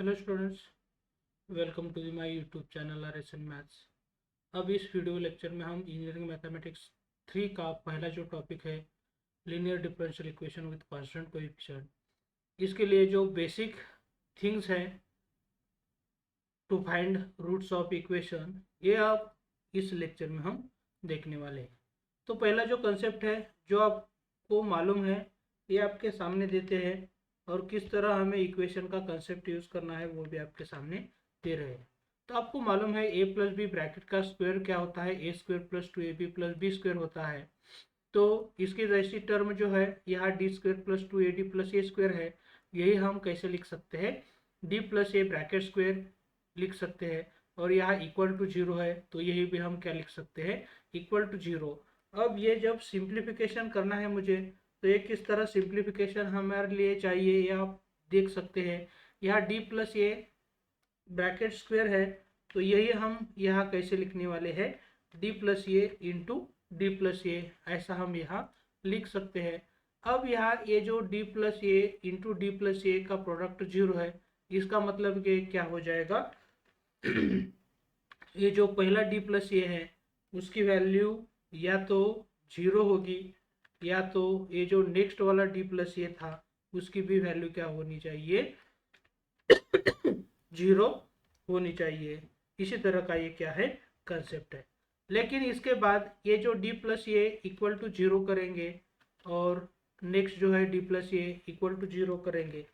Hello students, welcome to my YouTube channel RSN maths. अब इस video lecture में हम इंजीनियरिंग मैथमेटिक्स 3 का पहला जो टॉपिक है linear differential equation with constant coefficient, इसके लिए जो बेसिक थिंग्स हैं to find roots of equation, ये आप इस लेक्चर में हम देखने वाले हैं। तो पहला जो कंसेप्ट है जो आपको मालूम है ये आपके सामने देते हैं, और किस तरह हमें इक्वेशन का कंसेप्ट यूज़ करना है वो भी आपके सामने दे रहे हैं। तो आपको मालूम है a प्लस बी ब्रैकेट का स्क्वायर क्या होता है, ए square plus 2ab plus B square होता है। तो इसकी जैसी टर्म जो है यहाँ D square plus 2ad plus ए स्क्वायर है, यही हम कैसे लिख सकते हैं, डी प्लस ए ब्रैकेट स्क्वायर लिख सकते हैं। और यहाँ इक्वल टू जीरो है तो यही भी हम क्या लिख सकते हैं, इक्वल टू जीरो। अब ये जब सिंप्लीफिकेशन करना है मुझे, तो ये किस तरह सिंप्लीफिकेशन हमारे लिए चाहिए ये आप देख सकते हैं। यहाँ डी प्लस ए ब्रैकेट स्क्वायर है तो यही हम यहाँ कैसे लिखने वाले हैं, डी प्लस ए इंटू डी प्लस ए, ऐसा हम यहाँ लिख सकते हैं। अब यहाँ ये जो डी प्लस ए इंटू डी प्लस ए का प्रोडक्ट जीरो है, इसका मतलब कि क्या हो जाएगा ये जो पहला डी प्लस ए है उसकी वैल्यू या तो जीरो होगी, या तो ये जो नेक्स्ट वाला डी प्लस ए था उसकी भी वैल्यू क्या होनी चाहिए, जीरो होनी चाहिए। इसी तरह का ये क्या है, कंसेप्ट है। लेकिन इसके बाद ये जो D plus A equal to zero करेंगे और नेक्स्ट जो है D plus A equal to zero करेंगे,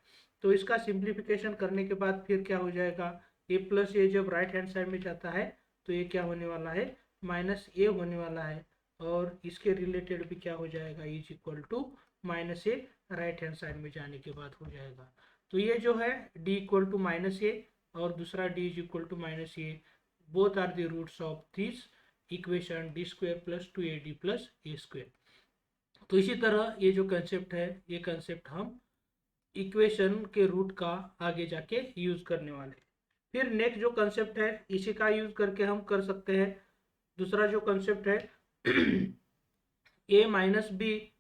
तो इसका सिंप्लीफिकेशन करने के बाद फिर क्या हो जाएगा, ए प्लस ए जब राइट हैंड साइड में जाता है तो ये क्या होने वाला है, माइनस ए होने वाला है। और इसके रिलेटेड भी क्या हो जाएगा, is equal to minus A right hand side में जाने के बाद हो जाएगा। तो ये जो है d equal to minus a और दूसरा d is equal to minus a, both are the roots of this equation d square plus 2ad plus A square. तो इसी तरह ये जो कंसेप्ट है, ये कंसेप्ट हम इक्वेशन के रूट का आगे जाके यूज करने वाले। फिर नेक्स्ट जो कंसेप्ट है इसी का यूज करके हम कर सकते हैं। दूसरा जो कंसेप्ट है ए माइनस बी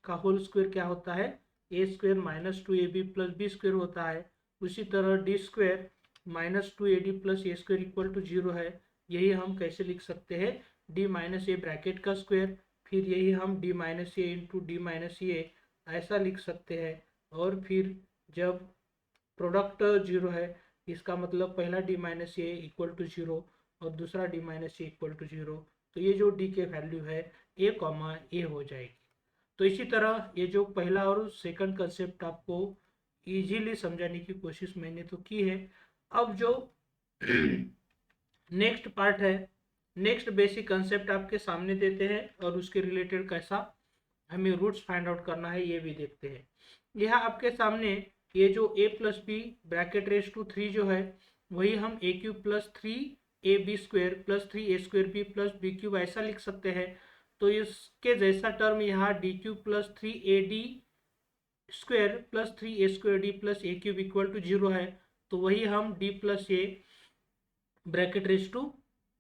का होल स्क्वायर क्या होता है, ए square minus 2ab plus B square होता है। उसी तरह D square minus 2ad plus A square equal to zero है। यही हम कैसे लिख सकते हैं, डी माइनस ए ब्रैकेट का स्क्वायर, फिर यही हम D minus A into D minus A ऐसा लिख सकते हैं। और फिर जब प्रोडक्ट जीरो है इसका मतलब पहला d minus A equal to zero और दूसरा D minus A equal to zero, तो ये जो डी के वैल्यू है ए कॉमा ए हो जाएगी। तो इसी तरह ये जो पहला और सेकंड कंसेप्ट आपको इजीली समझाने की कोशिश मैंने तो की है। अब जो नेक्स्ट पार्ट है, नेक्स्ट बेसिक कंसेप्ट आपके सामने देते हैं और उसके रिलेटेड कैसा हमें रूट्स फाइंड आउट करना है ये भी देखते हैं। यह आपके सामने ये जो a plus B bracket raise to 3 जो है वही हम A cube plus 3ab square plus 3a square B plus B cube ऐसा लिख सकते हैं। तो इसके जैसा टर्म यहाँ D cube plus 3ad square plus 3a square D plus A cube equal to zero है। तो वही हम D plus A bracket raise to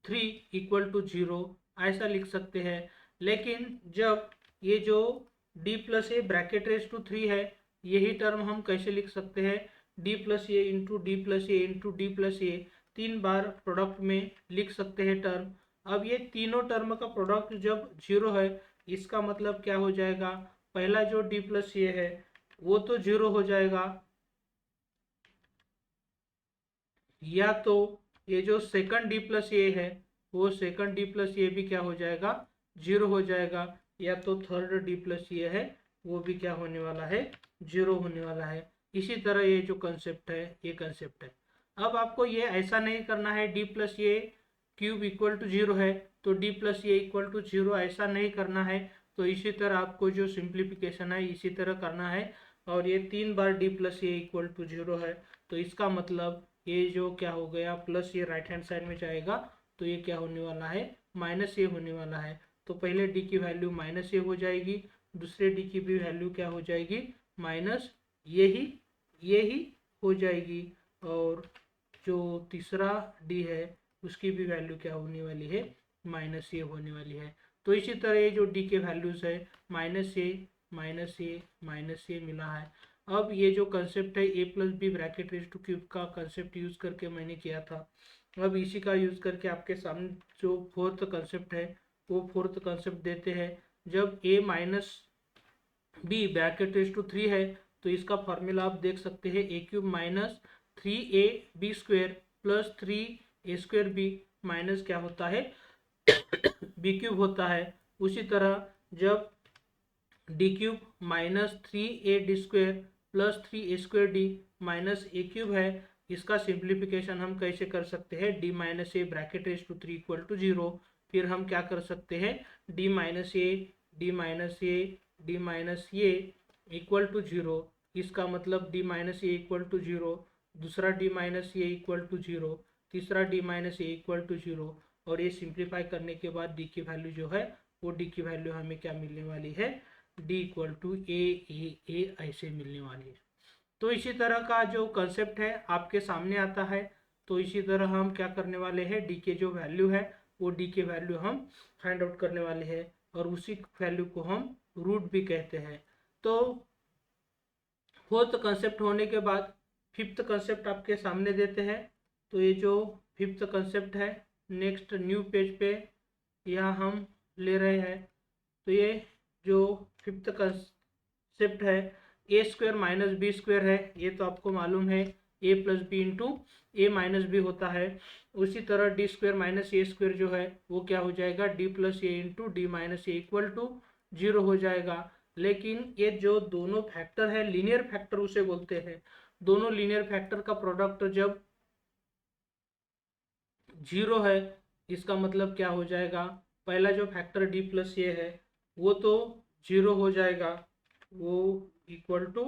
3 equal to zero ऐसा लिख सकते हैं। लेकिन जब ये जो D plus A bracket raise to 3 है, यही टर्म हम कैसे लिख सकते हैं, D plus A into d plus A into d plus a, 3 बार प्रोडक्ट में लिख सकते हैं टर्म। अब ये तीनों टर्म का प्रोडक्ट जब जीरो है इसका मतलब क्या हो जाएगा, पहला जो डी प्लस ए है वो तो जीरो हो जाएगा, या तो ये जो सेकंड डी प्लस ए है वो सेकंड डी प्लस ए भी क्या हो जाएगा, जीरो हो जाएगा, या तो थर्ड डी प्लस ए है वो भी क्या होने वाला है, जीरो होने वाला है। इसी तरह ये जो कंसेप्ट है ये कंसेप्ट है। अब आपको ये ऐसा नहीं करना है D plus A cube equal to zero है तो d plus A equal to zero, ऐसा नहीं करना है। तो इसी तरह आपको जो सिंप्लीफिकेशन है इसी तरह करना है। और ये 3 बार D plus A equal to zero है तो इसका मतलब ये जो क्या हो गया, प्लस ये राइट हैंड साइड में जाएगा तो ये क्या होने वाला है, माइनस ए होने वाला है। तो पहले डी की वैल्यू माइनस ए हो जाएगी, दूसरे डी की भी वैल्यू क्या हो जाएगी, माइनस यही हो जाएगी, और जो तीसरा डी है उसकी भी वैल्यू क्या होने वाली है, माइनस ए होने वाली है। तो इसी तरह ये जो डी के वैल्यूज है minus A minus A minus A मिला है। अब ये जो कंसेप्ट है ए plus B bracket raise to cube का कंसेप्ट यूज करके मैंने किया था, अब इसी का यूज करके आपके सामने जो फोर्थ कंसेप्ट है वो फोर्थ कंसेप्ट देते हैं। जब A minus B bracket raise to 3 है तो इसका फॉर्मूला आप देख सकते हैं A cube minus 3 A B square plus 3 a² B minus क्या होता है बी क्यूब होता है। उसी तरह जब D cube minus 3 a² plus 3 a² D minus A cube है, इसका सिंप्लीफिकेशन हम कैसे कर सकते हैं, D minus A bracket raise to 3 equal to 0। फिर हम क्या कर सकते हैं, D minus A D minus A D minus A equal to 0, इसका मतलब D minus A equal to 0, दूसरा D minus A equal to 0, तीसरा D minus A equal to 0। और ये सिंप्लीफाई करने के बाद डी की वैल्यू जो है वो डी की वैल्यू हमें क्या मिलने वाली है, डी इक्वल टू ए ऐसे मिलने वाली है। तो इसी तरह का जो कंसेप्ट है आपके सामने आता है, तो इसी तरह हम क्या करने वाले हैं, डी के जो वैल्यू है वो डी के वैल्यू हम फाइंड आउट करने वाले हैं, और उसी वैल्यू को हम रूट भी कहते हैं। तो फोर्थ कंसेप्ट होने के बाद फिफ्थ कंसेप्ट आपके सामने देते हैं। तो ये जो फिफ्थ कंसेप्ट है नेक्स्ट न्यू पेज पे यहाँ हम ले रहे हैं। तो ये जो फिफ्थ कंसेप्ट है ए स्क्वायर माइनस बी स्क्वायर है, ये तो आपको मालूम है ए प्लस बी इंटू ए माइनस बी होता है। उसी तरह D square minus a square जो है वो क्या हो जाएगा, D plus A into D minus A equal to 0 हो जाएगा। लेकिन ये जो दोनों फैक्टर है लीनियर फैक्टर उसे बोलते हैं, दोनों लीनियर फैक्टर का प्रोडक्ट जब 0 है इसका मतलब क्या हो जाएगा, पहला जो फैक्टर डी प्लस ए है वो तो 0 हो जाएगा, वो इक्वल टू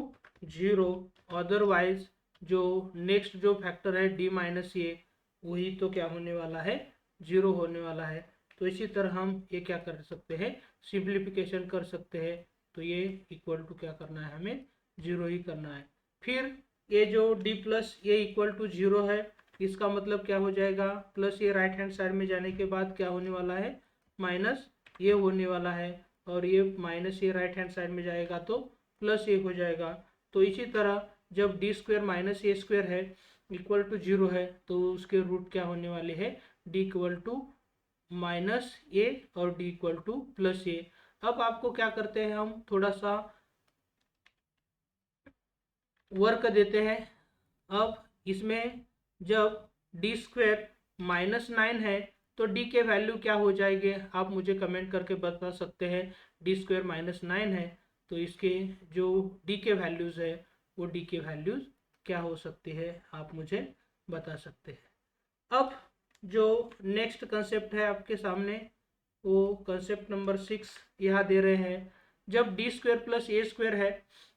0। अदरवाइज जो नेक्स्ट जो फैक्टर है डी माइनस ए वही तो क्या होने वाला है, 0 होने वाला है। तो इसी तरह हम ये क्या कर सकते हैं, सिंप्लीफिकेशन कर सकते हैं। तो ये इक्वल टू क्या करना है, हमें 0 ही करना है। फिर ये जो D plus A equal to 0 है इसका मतलब क्या हो जाएगा, प्लस ये राइट हैंड साइड में जाने के बाद क्या होने वाला है, माइनस ये होने वाला है, और ये माइनस ये राइट हैंड साइड में जाएगा तो प्लस ए हो जाएगा। तो इसी तरह जब D square minus a square है इक्वल टू 0 है तो उसके रूट क्या होने वाले हैं, D equal to minus a और डी इक्वल टू प्लस ए। अब आपको क्या करते हैं, हम थोड़ा सा वर्क देते हैं। अब इसमें जब डी स्क्वायर -9 है तो डी के वैल्यू क्या हो जाएंगे, आप मुझे कमेंट करके बता सकते हैं। डी स्क्वायर -9 है तो इसके जो डी के वैल्यूज़ है वो डी के वैल्यूज़ क्या हो सकती है, आप मुझे बता सकते हैं। अब जो नेक्स्ट कंसेप्ट है आपके सामने वो कंसेप्ट नंबर 6 यहाँ दे रहे हैं। जब डी स्क्वायर प्लस ए स्क्वायर है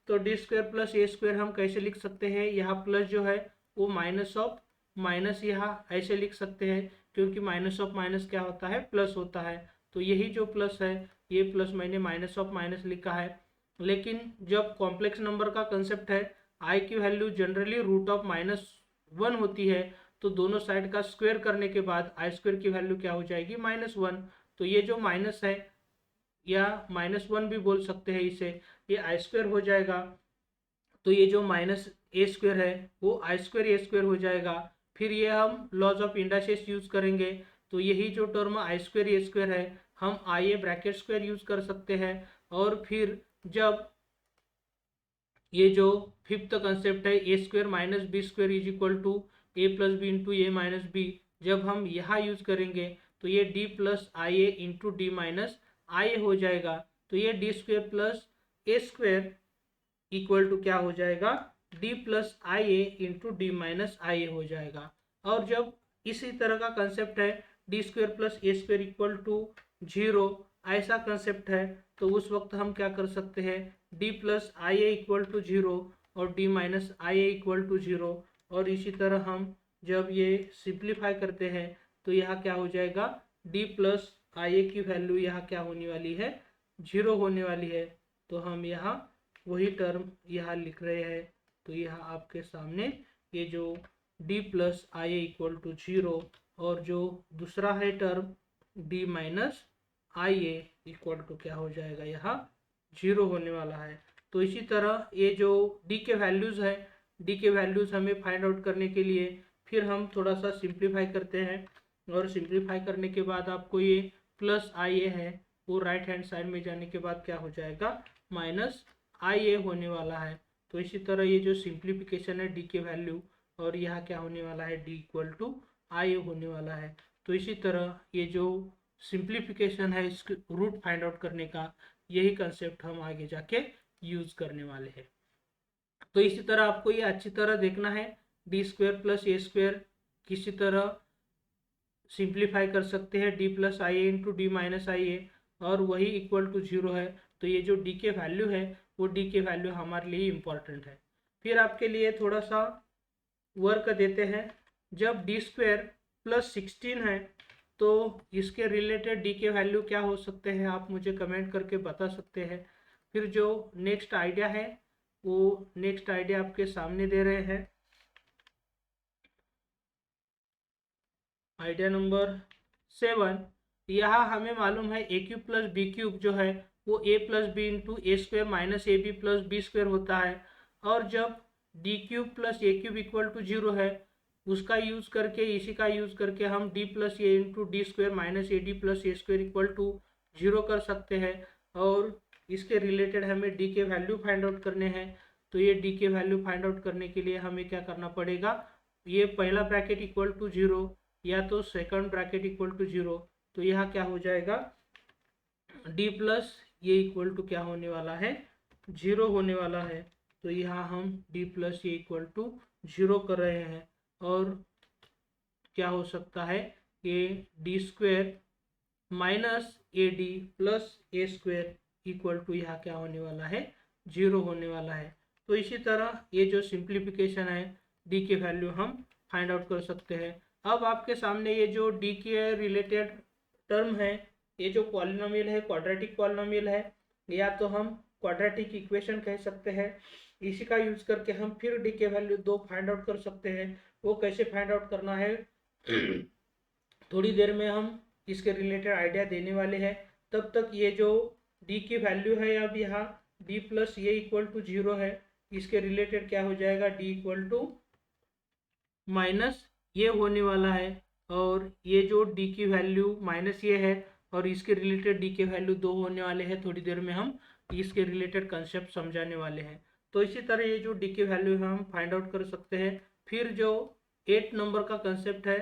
तो डी स्क्वायर प्लस ए स्क्वायर हम कैसे लिख सकते हैं, यहाँ प्लस जो है वो माइनस ऑफ माइनस यहाँ ऐसे लिख सकते हैं, क्योंकि माइनस ऑफ माइनस क्या होता है, प्लस होता है। तो यही जो प्लस है ये प्लस मैंने माइनस ऑफ माइनस लिखा है। लेकिन जब कॉम्प्लेक्स नंबर का कंसेप्ट है, आई की वैल्यू जनरली रूट ऑफ -1 होती है, तो दोनों साइड का स्क्वायर करने के बाद आई स्क्वायर की वैल्यू क्या हो जाएगी, -1। तो ये जो माइनस है या -1 भी बोल सकते हैं इसे, ये आई स्क्वायर हो जाएगा। तो ये जो माइनस ए स्क्वायर है वो आई स्क्वायर ए स्क्वायर हो जाएगा। फिर ये हम लॉज ऑफ इंडाइसेस यूज करेंगे, तो यही जो टर्म आई स्क्वायर ए स्क्वायर है हम आई ए ब्रैकेट स्क्वायर यूज कर सकते हैं। और फिर जब ये जो फिफ्थ कंसेप्ट है ए square minus B square is equal to A plus B into A minus B, जब हम यहाँ यूज करेंगे तो ये D plus I A into D minus I A हो जाएगा। तो ये D square plus A square equal to क्या हो जाएगा, D plus I A into D minus I A हो जाएगा। और जब इसी तरह का कंसेप्ट है D square plus A square equal to 0 ऐसा कंसेप्ट है, तो उस वक्त हम क्या कर सकते हैं, D plus I a equal to 0 और d minus I a equal to 0। और इसी तरह हम जब ये सिंप्लीफाई करते हैं तो यहाँ क्या हो जाएगा, डी प्लस आई ए की वैल्यू यहाँ क्या होने वाली है, 0 होने वाली है। तो हम यहाँ वही टर्म यहाँ लिख रहे हैं। तो यहाँ आपके सामने ये जो d plus I a equal to 0 और जो दूसरा है term d minus I a equal to क्या हो जाएगा, यहाँ 0 होने वाला है। तो इसी तरह ये जो डी के वैल्यूज़ है, डी के वैल्यूज़ हमें फाइंड आउट करने के लिए फिर हम थोड़ा सा सिंप्लीफाई करते हैं, और सिंप्लीफाई करने के बाद आपको ये प्लस आई ए है वो राइट हैंड साइड में जाने के बाद क्या हो जाएगा, माइनस आई ए होने वाला है। तो इसी तरह ये जो सिंप्लीफिकेशन है डी के वैल्यू, और यहाँ क्या होने वाला है, डी इक्वल टू आई ए होने वाला है। तो इसी तरह ये जो सिंप्लीफिकेशन है इसके रूट फाइंड आउट करने का, यही कंसेप्ट हम आगे जाके यूज करने वाले हैं। तो इसी तरह आपको ये अच्छी तरह देखना है, डी स्क्वायर प्लस ए स्क्वायर किसी तरह सिंप्लीफाई कर सकते हैं D plus I A into D minus आई ए, और वही इक्वल टू जीरो है। तो ये जो डी के वैल्यू है वो डी के वैल्यू हमारे लिए इम्पॉर्टेंट है। फिर आपके लिए थोड़ा सा वर्क देते हैं, जब डी स्क्वायर प्लस 16 है तो इसके रिलेटेड डी के वैल्यू क्या हो सकते हैं, आप मुझे कमेंट करके बता सकते हैं। फिर जो नेक्स्ट आइडिया है वो नेक्स्ट आइडिया आपके सामने दे रहे हैं। आइडिया नंबर 7, यहाँ हमें मालूम है A cube plus B cube जो है वो A plus B into A square minus A B plus B square होता है, और जब D cube plus A cube equal to zero है उसका यूज़ करके, इसी का यूज़ करके हम D plus A into D square minus A D plus A square equal to zero कर सकते हैं, और इसके रिलेटेड हमें डी के वैल्यू फाइंड आउट करने हैं। तो ये डी के वैल्यू फाइंड आउट करने के लिए हमें क्या करना पड़ेगा, ये पहला ब्रैकेट इक्वल टू जीरो या तो second bracket equal to zero, तो यहाँ क्या हो जाएगा, D plus a equal to क्या होने वाला है, जीरो होने वाला है। तो यहाँ हम D plus a equal to zero कर रहे हैं, और क्या हो सकता है, ये D square minus A D plus A square equal to यहाँ क्या होने वाला है, जीरो होने वाला है। तो इसी तरह ये जो सिंप्लीफिकेशन है डी के वैल्यू हम फाइंड आउट कर सकते हैं। अब आपके सामने ये जो डी के रिलेटेड टर्म है, ये जो पॉलिनोमियल है क्वाड्रेटिक पॉलिनोमियल है, या तो हम क्वाड्रेटिक इक्वेशन कह सकते हैं। इसी का यूज करके हम फिर डी के वैल्यू दो फाइंड आउट कर सकते हैं। वो कैसे फाइंड आउट करना है थोड़ी देर में हम इसके रिलेटेड आइडिया देने वाले हैं। तब तक ये जो डी की वैल्यू है, अब यहाँ D plus a equal to zero है, इसके रिलेटेड क्या हो जाएगा, डी इक्वल टू माइनस ये होने वाला है, और ये जो डी की वैल्यू माइनस ये है और इसके रिलेटेड डी के वैल्यू दो होने वाले हैं। थोड़ी देर में हम इसके रिलेटेड कंसेप्ट समझाने वाले हैं। तो इसी तरह ये जो डी के वैल्यू है हम फाइंड आउट कर सकते हैं। फिर जो 8 नंबर का कंसेप्ट है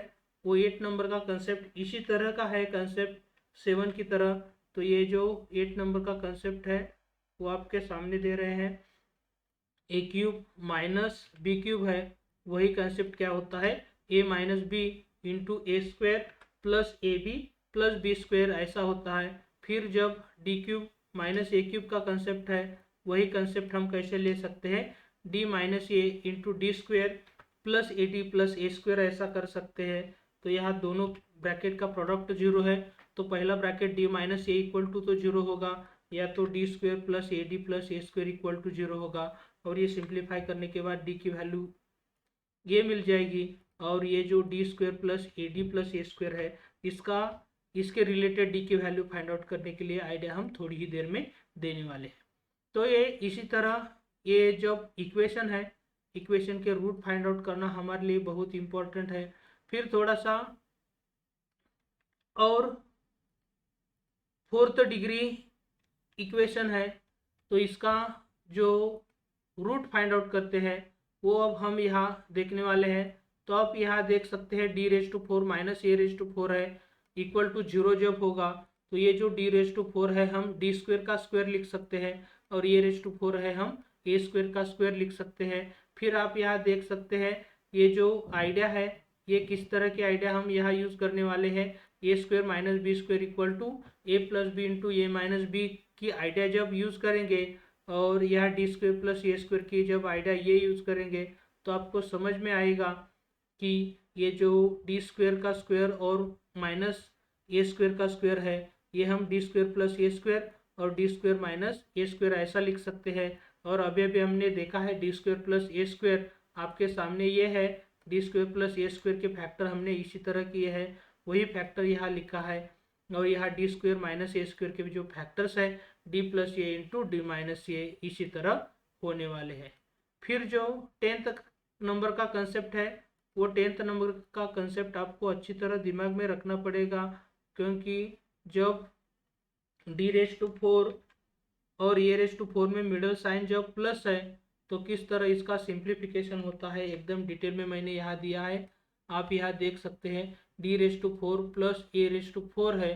वो 8 नंबर का कंसेप्ट इसी तरह का है, कंसेप्ट 7 की तरह। तो ये जो 8 नंबर का कंसेप्ट है वो आपके सामने दे रहे हैं, A cube minus B cube है, वही कंसेप्ट क्या होता है, A minus B into A square plus A B plus B square ऐसा होता है। फिर जब D cube minus A cube का कंसेप्ट है, वही कंसेप्ट हम कैसे ले सकते हैं, D minus A into D square plus A D plus A square ऐसा कर सकते हैं। तो यहाँ दोनों ब्रैकेट का प्रोडक्ट जीरो है, तो पहला bracket d minus A equal to तो जीरो होगा, या तो d square plus A D plus A square equal to zero होगा। और ये सिंप्लीफाई करने के बाद डी की वैल्यू ये मिल जाएगी, और ये जो D square plus A D plus A square है इसके रिलेटेड डी की वैल्यू फाइंड आउट करने के लिए आइडिया हम थोड़ी ही देर में देने वाले हैं। तो ये इसी तरह ये जब इक्वेशन है, इक्वेशन के रूट फाइंड आउट करना हमारे लिए बहुत इम्पोर्टेंट है। फिर थोड़ा सा और 4th डिग्री इक्वेशन है, तो इसका जो रूट फाइंड आउट करते हैं वो अब हम यहाँ देखने वाले हैं। तो आप यहाँ देख सकते हैं d raise to 4 minus a raise to 4 है, इक्वल टू जीरो जब होगा तो ये जो डी रेज टू 4 है हम डी स्क्वायर का स्क्वायर लिख सकते हैं, और ये रेज टू 4 है हम ए स्क्वायर का स्क्वायर लिख सकते हैं। फिर आप यहाँ देख सकते हैं ये जो आइडिया है ये किस तरह के आइडिया हम यहाँ यूज़ करने वाले हैं, A square minus B square equal to A plus B into A minus B की आइडिया जब यूज़ करेंगे, और यह डी स्क्वायर प्लस ए स्क्वायर की जब आइडिया ये यूज़ करेंगे, तो आपको समझ में आएगा कि ये जो डी स्क्वायर का स्क्वायर और माइनस ए स्क्वायर का स्क्वायर है, ये हम डी स्क्वायर प्लस ए स्क्वायर और D square minus a square ऐसा लिख सकते हैं। और अभी अभी हमने देखा है डी स्क्वायर प्लस ए स्क्वायर आपके सामने ये है, डी स्क्वायर प्लस ए स्क्वायर के फैक्टर हमने इसी तरह किए हैं, वही फैक्टर यहाँ लिखा है। और यहाँ D square minus a square के जो फैक्टर्स है डी प्लस ए इंटू डी माइनस ए, इसी तरह होने वाले हैं। फिर जो 10th नंबर का कंसेप्ट है, वो 10th नंबर का कंसेप्ट आपको अच्छी तरह दिमाग में रखना पड़ेगा, क्योंकि जब d⁴ और a⁴ में मिडल साइन जब प्लस है तो किस तरह इसका सिंप्लीफिकेशन होता है एकदम डिटेल में मैंने यहाँ दिया है, आप यहाँ देख सकते हैं। d⁴ प्लस a⁴ है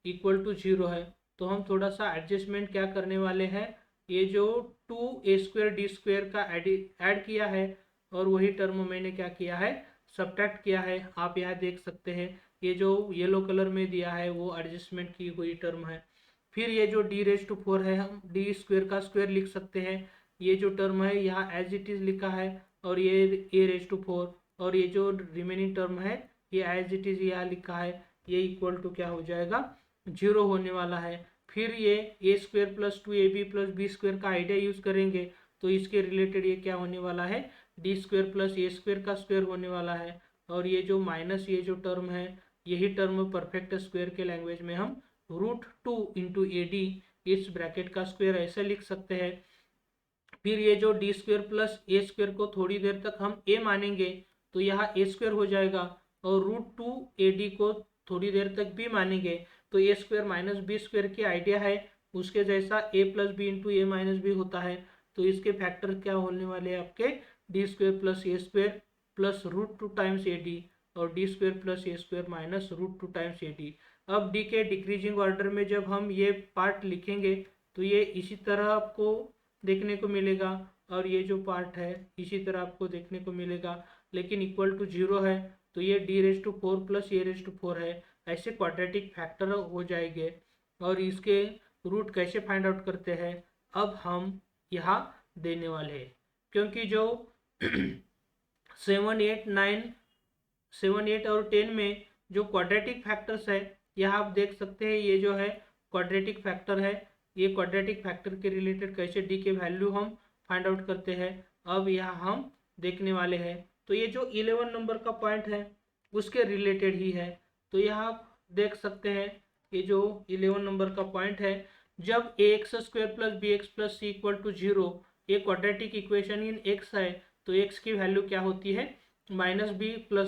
इक्वल टू 0 है, तो हम थोड़ा सा एडजस्टमेंट क्या करने वाले हैं, ये जो 2a² d² का ऐड किया है और वही टर्म मैंने क्या किया है, सब्ट्रैक्ट किया है। आप यहाँ देख सकते हैं ये जो येलो कलर में दिया है वो एडजस्टमेंट की हुई टर्म है। फिर ये जो d⁴ है हम d² का स्क्वायर लिख सकते हैं, ये जो टर्म है यहाँ एज इट इज लिखा है, और ये a⁴ और ये जो रिमेनिंग टर्म है ये एज इट इज यहाँ लिखा है, ये इक्वल टू क्या हो जाएगा, 0 होने वाला है। फिर ये a² + 2ab + b² का आइडिया यूज करेंगे, तो इसके रिलेटेड ये क्या होने वाला है, d² + a² का स्क्वायर होने वाला है, और ये जो माइनस ये जो टर्म है यही टर्म परफेक्ट स्क्वायर के लैंग्वेज में हम √2 × AD इस ब्रैकेट का स्क्वायर ऐसे लिख सकते हैं। फिर ये जो d² + a² को थोड़ी देर तक हम a मानेंगे तो यहाँ a² हो जाएगा, और √2 AD को थोड़ी देर तक b मानेंगे तो a² - b² की आइडिया है उसके जैसा a + b × a - b होता है। तो इसके फैक्टर क्या होने वाले हैं आपके, d² + a² + √2 टाइम्स AD और d² + a² - √2 टाइम्स AD। अब डी के डिक्रीजिंग ऑर्डर में जब हम ये पार्ट लिखेंगे तो ये इसी तरह आपको देखने को मिलेगा, और ये जो पार्ट है इसी तरह आपको देखने को मिलेगा, लेकिन इक्वल टू 0 है तो ये d⁴ + a⁴ है, ऐसे क्वाड्रेटिक फैक्टर हो जाएंगे। और इसके रूट कैसे फाइंड आउट करते हैं अब हम यहाँ देने वाले हैं, क्योंकि जो 7, 8, 9, 7, 8 और 10 में जो क्वाड्रेटिक फैक्टर्स है यहाँ आप देख सकते हैं, ये जो है क्वाड्रेटिक फैक्टर है। ये क्वाड्रेटिक फैक्टर के रिलेटेड कैसे डी के वैल्यू हम फाइंड आउट करते हैं अब यहाँ हम देखने वाले हैं। तो ये जो 11 नंबर का पॉइंट है उसके रिलेटेड ही है। तो यहाँ आप देख सकते हैं ये जो 11 नंबर का पॉइंट है, जब ax² + bx + c = 0 ये क्वाड्रेटिक इक्वेशन इन x है तो x की वैल्यू क्या होती है, -b ±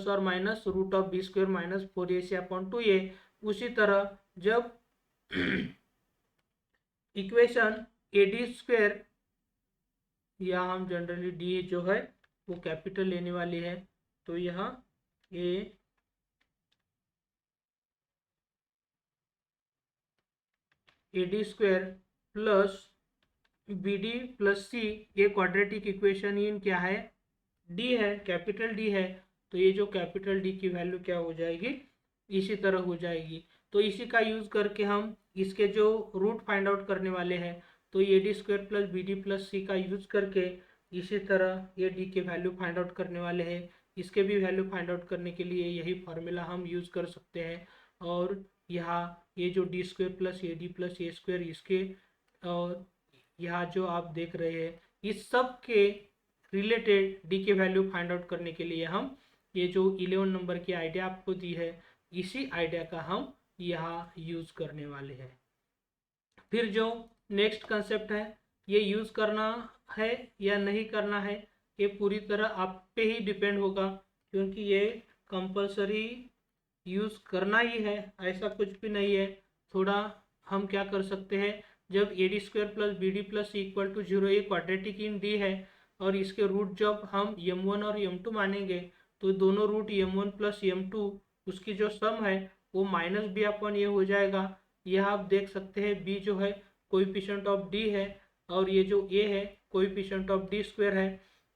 √b² - 4ac/2a। उसी तरह जब इक्वेशन AD², या हम जनरली डी जो है वो कैपिटल लेने वाली है, तो यहाँ AD² + BD + C ये क्वाड्रेटिक इक्वेशन इन क्या है, डी है, कैपिटल डी है। तो ये जो कैपिटल डी की वैल्यू क्या हो जाएगी, इसी तरह हो जाएगी। तो इसी का यूज करके हम इसके जो रूट फाइंड आउट करने वाले हैं, तो ये AD² + BD + C का यूज करके इसी तरह ये डी के वैल्यू फाइंड आउट करने वाले हैं। इसके भी वैल्यू फाइंड आउट करने के लिए यही फार्मूला हम यूज कर सकते हैं। और यहाँ ये जो d² + AD + a² इसके, और यहाँ जो आप देख रहे हैं इस सब के रिलेटेड डी के वैल्यू फाइंड आउट करने के लिए हम ये जो 11 नंबर की आइडिया आपको दी है इसी आइडिया का हम यहाँ यूज करने वाले हैं। फिर जो नेक्स्ट कंसेप्ट है ये यूज करना है या नहीं करना है ये पूरी तरह आप पे ही डिपेंड होगा, क्योंकि ये कंपलसरी यूज करना ही है, ऐसा कुछ भी नहीं है। थोड़ा हम क्या कर सकते हैं, जब AD² + BD + C = 0 ये क्वाड्रेटिक इन डी है और इसके रूट जब हम m1 और m2 मानेंगे तो दोनों रूट m1 + m2 उसकी जो सम है वो -b/a हो जाएगा। यह आप देख सकते हैं b जो है कोएफिशिएंट ऑफ d है और ये जो a है कोएफिशिएंट ऑफ d² है।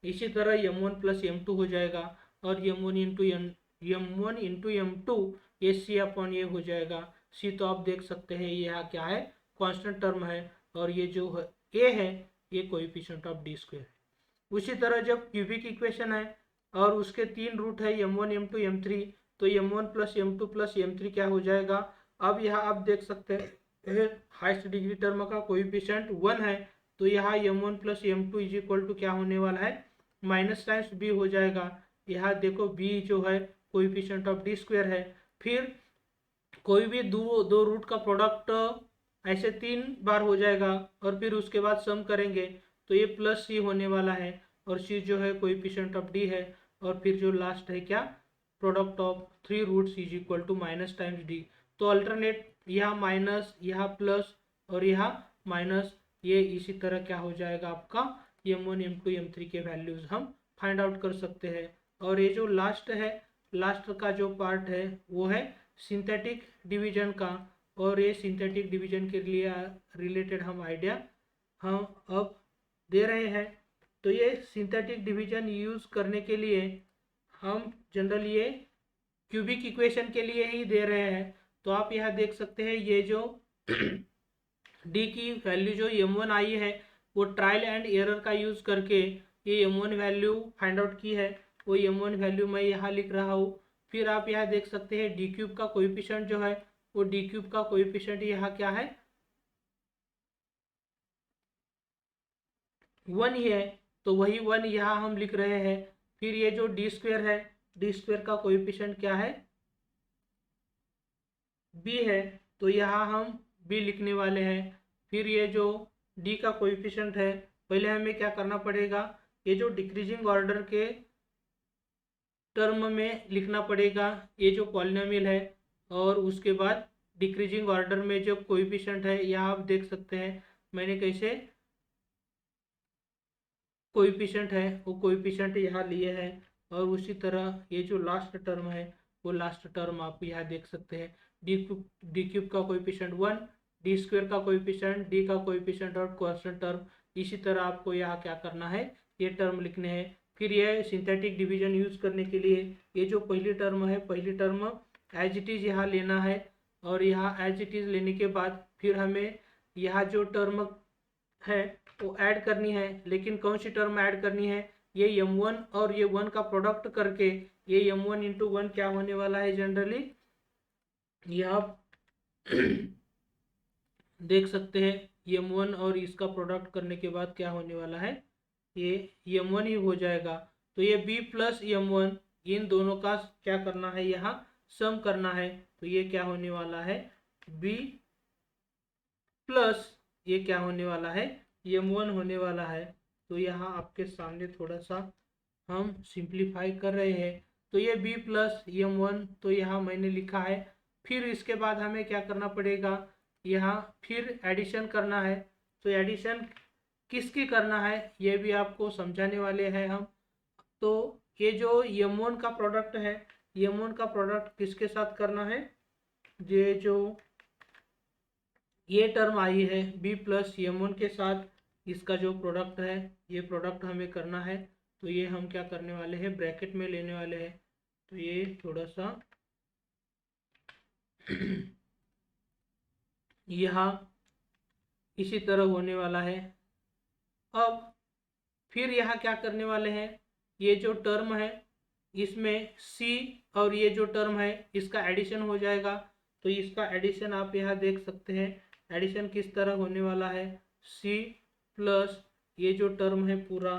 इसी तरह m1 + m2 हो जाएगा और m1 × m2 ये c/a हो जाएगा। c तो आप देख सकते हैं यह क्या है, कांस्टेंट टर्म है, और ये जो a है ये कोएफिशिएंट ऑफ d² है। उसी तरह जब क्यूबिक इक्वेशन है और उसके 3 रूट है m1 m2 m3, तो m1 + m2 + m3 क्या हो जाएगा, अब यहाँ आप देख सकते हैं हाईएस्ट डिग्री टर्म का कोएफिशिएंट 1 है, तो यहाँ m1 + m2 = क्या होने वाला है, -b हो जाएगा। यहाँ देखो b जो है कोएफिशिएंट ऑफ d² है। फिर कोई भी दो रूट का प्रोडक्ट ऐसे 3 बार हो जाएगा और फिर उसके बाद सम करेंगे तो ये प्लस सी होने वाला है और सी जो है कोएफिशिएंट ऑफ डी है और फिर जो लास्ट है क्या product of 3 roots is equal to minus times d. तो अल्टरनेट यहाँ माइनस यहाँ प्लस और यहाँ माइनस, ये इसी तरह क्या हो जाएगा आपका m1 m2 m3 के वैल्यूज हम फाइंड आउट कर सकते हैं। और ये जो लास्ट है, लास्ट का जो पार्ट है वो है सिंथेटिक डिवीजन का, और ये सिंथेटिक डिवीजन के लिए रिलेटेड हम आइडिया हम अब दे रहे हैं। तो ये सिंथेटिक डिवीजन यूज करने के लिए हम जनरली ये क्यूबिक इक्वेशन के लिए ही दे रहे हैं। तो आप यहाँ देख सकते हैं ये जो डी की वैल्यू जो m1 आई है वो ट्रायल एंड एरर का यूज करके ये m1 वैल्यू फाइंड आउट की है, वो m1 वैल्यू मैं यहाँ लिख रहा हूँ। फिर आप यहाँ देख सकते हैं डी क्यूब का कोएफिशिएंट जो है वो डी क्यूब का कोएफिशिएंट यहाँ क्या है 1 ही है, तो वही 1 यहाँ हम लिख रहे हैं। फिर ये जो डी स्क्वेयर है, डी स्क्वेयर का कोएफिशिएंट क्या है b है, तो यहाँ हम b लिखने वाले हैं। फिर ये जो d का कोएफिशिएंट है, पहले हमें क्या करना पड़ेगा, ये जो डिक्रीजिंग ऑर्डर के टर्म में लिखना पड़ेगा ये जो पॉलिनोमियल है, और उसके बाद डिक्रीजिंग ऑर्डर में जो कोएफिशिएंट है यहाँ आप देख सकते हैं मैंने कैसे कोएफिशिएंट है वो कोएफिशिएंट यहाँ लिए हैं। और उसी तरह ये जो लास्ट टर्म है वो लास्ट टर्म आप यहाँ देख सकते हैं डी क्यूब का कोएफिशिएंट 1, डी स्क्वायर का कोएफिशिएंट, डी का कोएफिशिएंट और कांस्टेंट टर्म। इसी तरह आपको यहाँ क्या करना है ये टर्म लिखने हैं। फिर ये सिंथेटिक डिवीजन यूज करने के लिए ये जो पहली टर्म है, पहली टर्म एज इट इज यहाँ लेना है, और यहाँ एज इट इज लेने के बाद फिर हमें यहाँ जो टर्म है वो ऐड करनी है। लेकिन कौन सी टर्म ऐड करनी है, ये m1 और ये 1 का प्रोडक्ट करके ये m1 इंटू 1 क्या होने वाला है जनरली ये आप देख सकते हैं m1 और इसका प्रोडक्ट करने के बाद क्या होने वाला है ये m1 ही हो जाएगा। तो ये b प्लस m1 इन दोनों का क्या करना है यहाँ सम करना है, तो ये क्या होने वाला है b प्लस ये क्या होने वाला है m1 होने वाला है। तो यहाँ आपके सामने थोड़ा सा हम सिंप्लीफाई कर रहे हैं। तो ये b प्लस m1 तो यहाँ मैंने लिखा है। फिर इसके बाद हमें क्या करना पड़ेगा, यहाँ फिर एडिशन करना है। तो एडिशन किसकी करना है ये भी आपको समझाने वाले हैं हम। तो ये जो m1 का प्रोडक्ट है, m1 का प्रोडक्ट किसके साथ करना है, ये जो ये टर्म आई है b प्लस m1 के साथ इसका जो प्रोडक्ट है ये प्रोडक्ट हमें करना है। तो ये हम क्या करने वाले हैं ब्रैकेट में लेने वाले हैं। तो ये थोड़ा सा यहाँ इसी तरह होने वाला है। अब फिर यहाँ क्या करने वाले हैं, ये जो टर्म है इसमें c और ये जो टर्म है इसका एडिशन हो जाएगा। तो इसका एडिशन आप यहाँ देख सकते हैं, एडिशन किस तरह होने वाला है c प्लस ये जो टर्म है पूरा,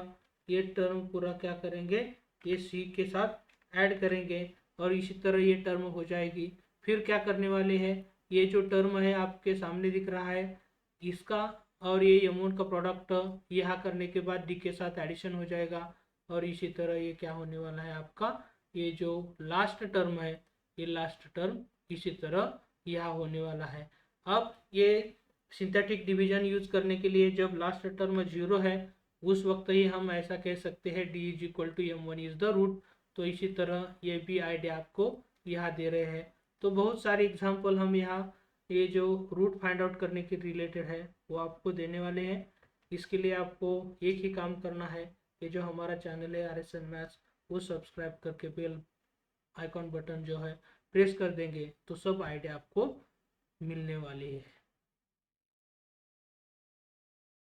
ये टर्म पूरा क्या करेंगे ये c के साथ ऐड करेंगे और इसी तरह ये टर्म हो जाएगी। फिर क्या करने वाले हैं, ये जो टर्म है आपके सामने दिख रहा है इसका और ये m1 का प्रोडक्ट यहाँ करने के बाद d के साथ एडिशन हो जाएगा। और इसी तरह ये क्या होने वाला है आपका ये जो लास्ट टर्म है ये लास्ट टर्म इसी तरह यहाँ होने वाला है। अब ये सिंथेटिक डिवीजन यूज करने के लिए जब लास्ट टर्म 0 है उस वक्त ही हम ऐसा कह सकते हैं d is equal to m1 is the root. तो इसी तरह ये भी आइडिया आपको यहाँ दे रहे हैं। तो बहुत सारे एग्जाम्पल हम यहाँ ये जो रूट फाइंड आउट करने के रिलेटेड है वो आपको देने वाले हैं। इसके लिए आपको एक ही काम करना है, ये जो हमारा चैनल है RSN मैथ्स वो सब्सक्राइब करके बेल आइकॉन बटन जो है प्रेस कर देंगे तो सब आइडिया आपको मिलने वाली है।